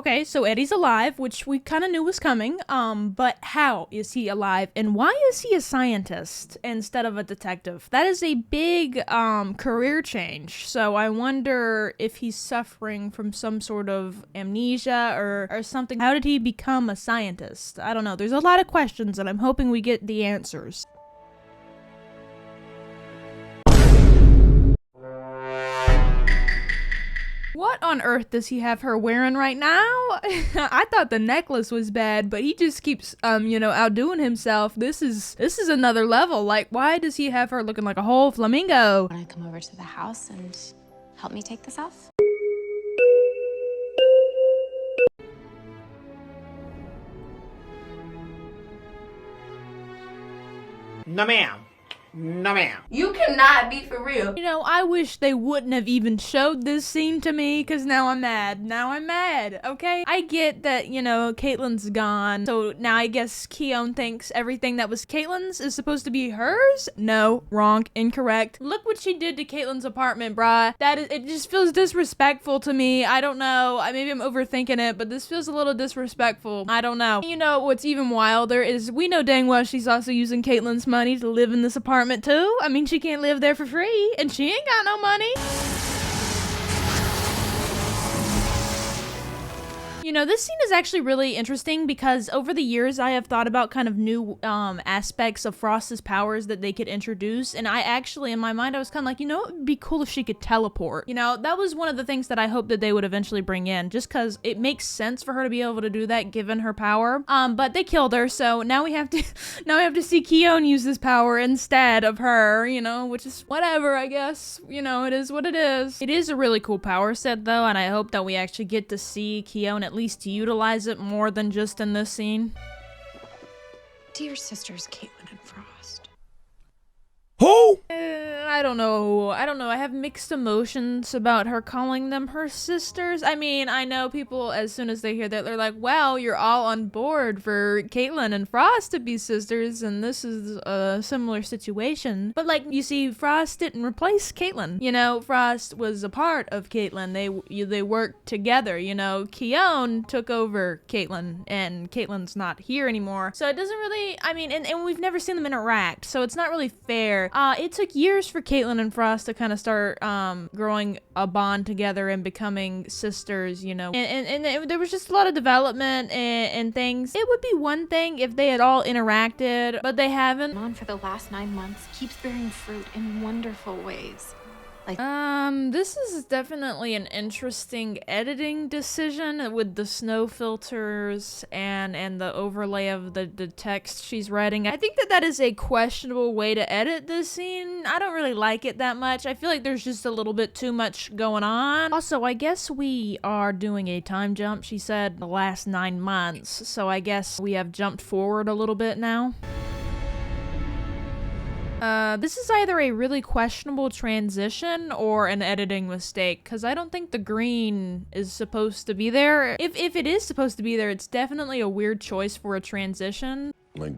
Okay, so Eddie's alive, which we kind of knew was coming. But how is he alive, and why is he a scientist instead of a detective? That is a big career change. So I wonder if he's suffering from some sort of amnesia or something. How did he become a scientist? I don't know. There's a lot of questions, and I'm hoping we get the answers. What on earth does he have her wearing right now? I thought the necklace was bad, but he just keeps, outdoing himself. This is another level. Like, why does he have her looking like a whole flamingo? Want to come over to the house and help me take this off? No, ma'am. No, ma'am. You cannot be for real. You know, I wish they wouldn't have even showed this scene to me, because now I'm mad. Now I'm mad, okay? I get that, Caitlyn's gone, so now I guess Keone thinks everything that was Caitlyn's is supposed to be hers? No, wrong, incorrect. Look what she did to Caitlyn's apartment, bruh. It just feels disrespectful to me. I don't know. Maybe I'm overthinking it, but this feels a little disrespectful. I don't know. You know, what's even wilder is we know dang well she's also using Caitlyn's money to live in this apartment too. I mean, she can't live there for free, and she ain't got no money. You know, this scene is actually really interesting because over the years I have thought about kind of new aspects of Frost's powers that they could introduce, and I actually, in my mind, I was kind of like, it would be cool if she could teleport. That was one of the things that I hoped that they would eventually bring in, just because it makes sense for her to be able to do that given her power. But they killed her, so now we have to see Keone use this power instead of her, which is whatever, I guess. It is what it is. It is a really cool power set though, and I hope that we actually get to see Keone at least utilize it more than just in this scene. Dear sisters Caitlin and Frost. Who? I don't know. I have mixed emotions about her calling them her sisters. I mean, I know people, as soon as they hear that, they're like, well, you're all on board for Caitlyn and Frost to be sisters, and this is a similar situation. But, you see, Frost didn't replace Caitlyn. Frost was a part of Caitlyn. They worked together, Keone took over Caitlyn, and Caitlyn's not here anymore. So it doesn't really, and we've never seen them interact, so it's not really fair. It took years for Caitlyn and Frost to kind of start growing a bond together and becoming sisters, and there was just a lot of development and things. It would be one thing if they had all interacted, but they haven't. On for the last 9 months keeps bearing fruit in wonderful ways. This is definitely an interesting editing decision with the snow filters and the overlay of the text she's writing. I think that is a questionable way to edit this scene. I don't really like it that much. I feel like there's just a little bit too much going on. Also, I guess we are doing a time jump. She said the last 9 months, so I guess we have jumped forward a little bit now. This is either a really questionable transition or an editing mistake, because I don't think the green is supposed to be there. If it is supposed to be there, it's definitely a weird choice for a transition. My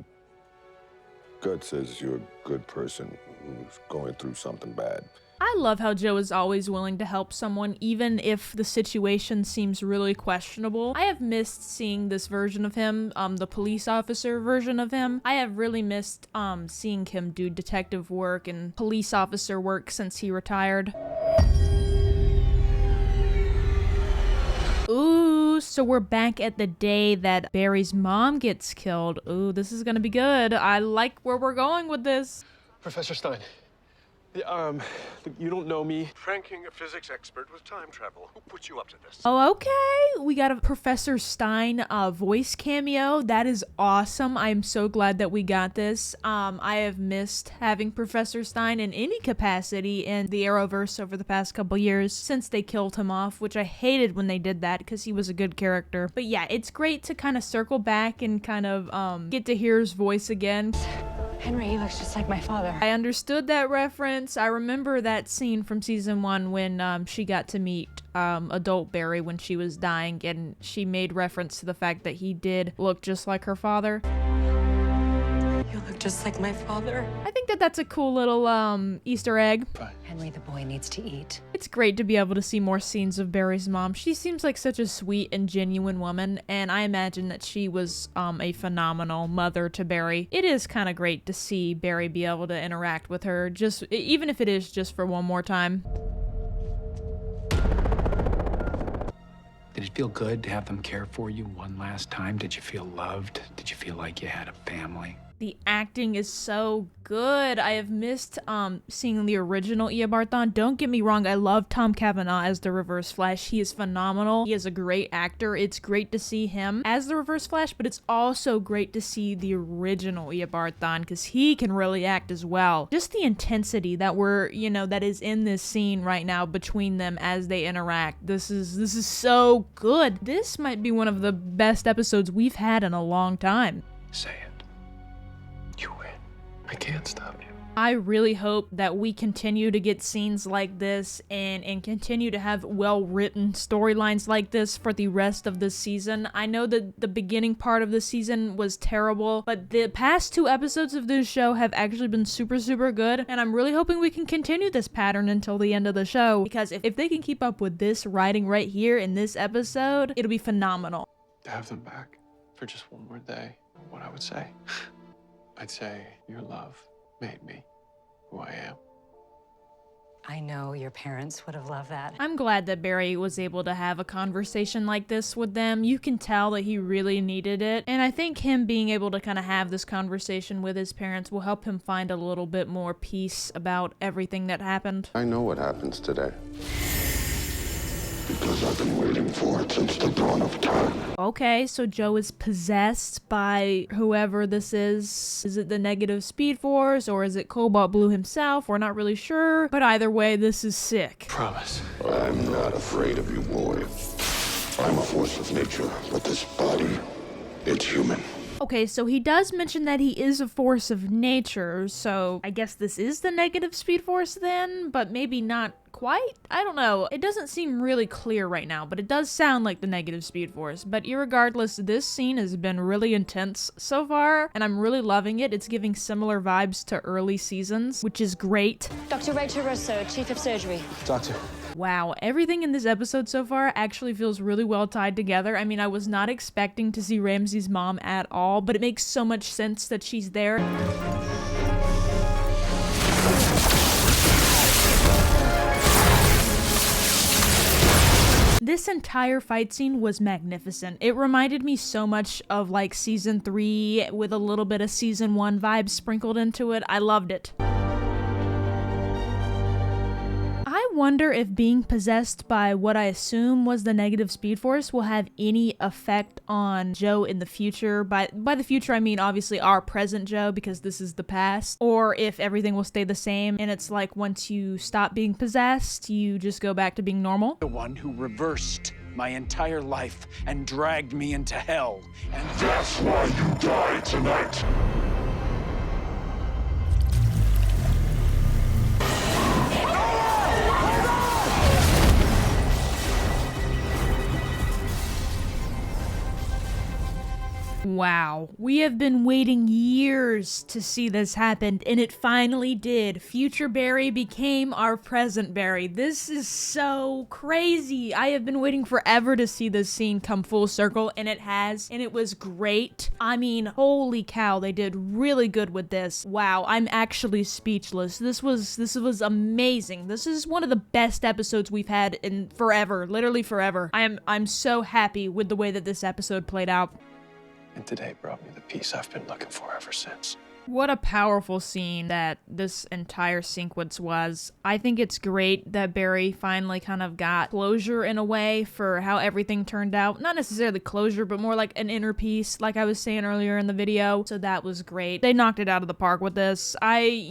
gut says you're a good person who's going through something bad. I love how Joe is always willing to help someone, even if the situation seems really questionable. I have missed seeing this version of him, the police officer version of him. I have really missed seeing him do detective work and police officer work since he retired. Ooh, so we're back at the day that Barry's mom gets killed. Ooh, this is gonna be good. I like where we're going with this. Professor Stein. You don't know me. Pranking a physics expert with time travel. Who put you up to this? Oh, okay. We got a Professor Stein voice cameo. That is awesome. I'm so glad that we got this. I have missed having Professor Stein in any capacity in the Arrowverse over the past couple years since they killed him off, which I hated when they did that because he was a good character. But yeah, it's great to kind of circle back and kind of get to hear his voice again. Henry, he looks just like my father. I understood that reference. I remember that scene from season 1 when she got to meet adult Barry when she was dying, and she made reference to the fact that he did look just like her father. You look just like my father. I think that that's a cool little Easter egg. Henry, the boy needs to eat. It's great to be able to see more scenes of Barry's mom. She seems like such a sweet and genuine woman, and I imagine that she was a phenomenal mother to Barry. It is kind of great to see Barry be able to interact with her, just even if it is just for one more time. Did it feel good to have them care for you one last time? Did you feel loved? Did you feel like you had a family? The acting is so good. I have missed seeing the original Eobard. Don't get me wrong, I love Tom Cavanaugh as the Reverse Flash. He is phenomenal. He is a great actor. It's great to see him as the Reverse Flash, but it's also great to see the original Eobard because he can really act as well. Just the intensity that that is in this scene right now between them as they interact. This is so good. This might be one of the best episodes we've had in a long time. Say it. You win. I can't stop you. I really hope that we continue to get scenes like this and continue to have well-written storylines like this for the rest of this season. I know that the beginning part of the season was terrible, but the past 2 episodes of this show have actually been super, super good, and I'm really hoping we can continue this pattern until the end of the show, because if they can keep up with this writing right here in this episode, it'll be phenomenal. To have them back for just one more day, what I would say? I'd say your love made me who I am. I know your parents would have loved that. I'm glad that Barry was able to have a conversation like this with them. You can tell that he really needed it. And I think him being able to kind of have this conversation with his parents will help him find a little bit more peace about everything that happened. I know what happens today. Because I've been waiting for it since the dawn of time. Okay, so Joe is possessed by whoever this is. Is it the negative Speed Force, or is it Cobalt Blue himself? We're not really sure. But either way, this is sick. Promise. I'm not afraid of you, boy. I'm a force of nature, but this body, it's human. Okay, so he does mention that he is a force of nature, so I guess this is the negative Speed Force then, but maybe not quite? I don't know. It doesn't seem really clear right now, but it does sound like the negative Speed Force. But irregardless, this scene has been really intense so far, and I'm really loving it. It's giving similar vibes to early seasons, which is great. Dr. Rachel Russo, Chief of Surgery. Doctor. Wow, everything in this episode so far actually feels really well tied together. I mean, I was not expecting to see Ramsey's mom at all, but it makes so much sense that she's there. This entire fight scene was magnificent. It reminded me so much of like season 3 with a little bit of season 1 vibes sprinkled into it. I loved it. I wonder if being possessed by what I assume was the negative Speed Force will have any effect on Joe in the future. By the future, I mean obviously our present Joe, because this is the past. Or if everything will stay the same and it's like once you stop being possessed, you just go back to being normal. The one who reversed my entire life and dragged me into hell. And That's why you die tonight. Wow, we have been waiting years to see this happen, and it finally did. Future Barry became our present Barry. This is so crazy. I have been waiting forever to see this scene come full circle, and it has, and it was great. I mean, holy cow, they did really good with this. Wow, I'm actually speechless. This was amazing. This is one of the best episodes we've had in forever, literally forever. I'm so happy with the way that this episode played out. And today brought me the peace I've been looking for ever since. What a powerful scene that this entire sequence was. I think it's great that Barry finally kind of got closure in a way for how everything turned out. Not necessarily closure, but more like an inner peace, like I was saying earlier in the video. So that was great. They knocked it out of the park with this. I,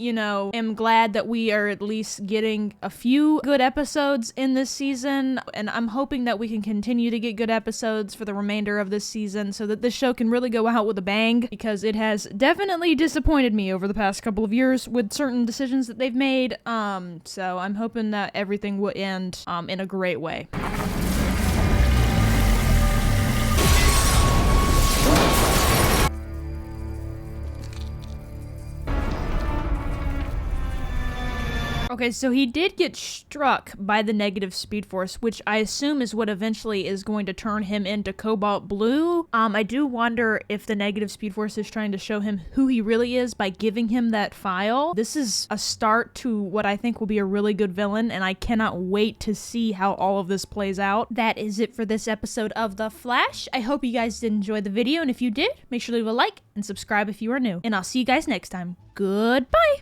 am glad that we are at least getting a few good episodes in this season, and I'm hoping that we can continue to get good episodes for the remainder of this season so that this show can really go out with a bang, because it has definitely disappointed me over the past couple of years with certain decisions that they've made. So I'm hoping that everything will end in a great way. Okay, so he did get struck by the negative Speed Force, which I assume is what eventually is going to turn him into Cobalt Blue. I do wonder if the negative Speed Force is trying to show him who he really is by giving him that file. This is a start to what I think will be a really good villain, and I cannot wait to see how all of this plays out. That is it for this episode of The Flash. I hope you guys did enjoy the video, and if you did, make sure to leave a like and subscribe if you are new. And I'll see you guys next time. Goodbye!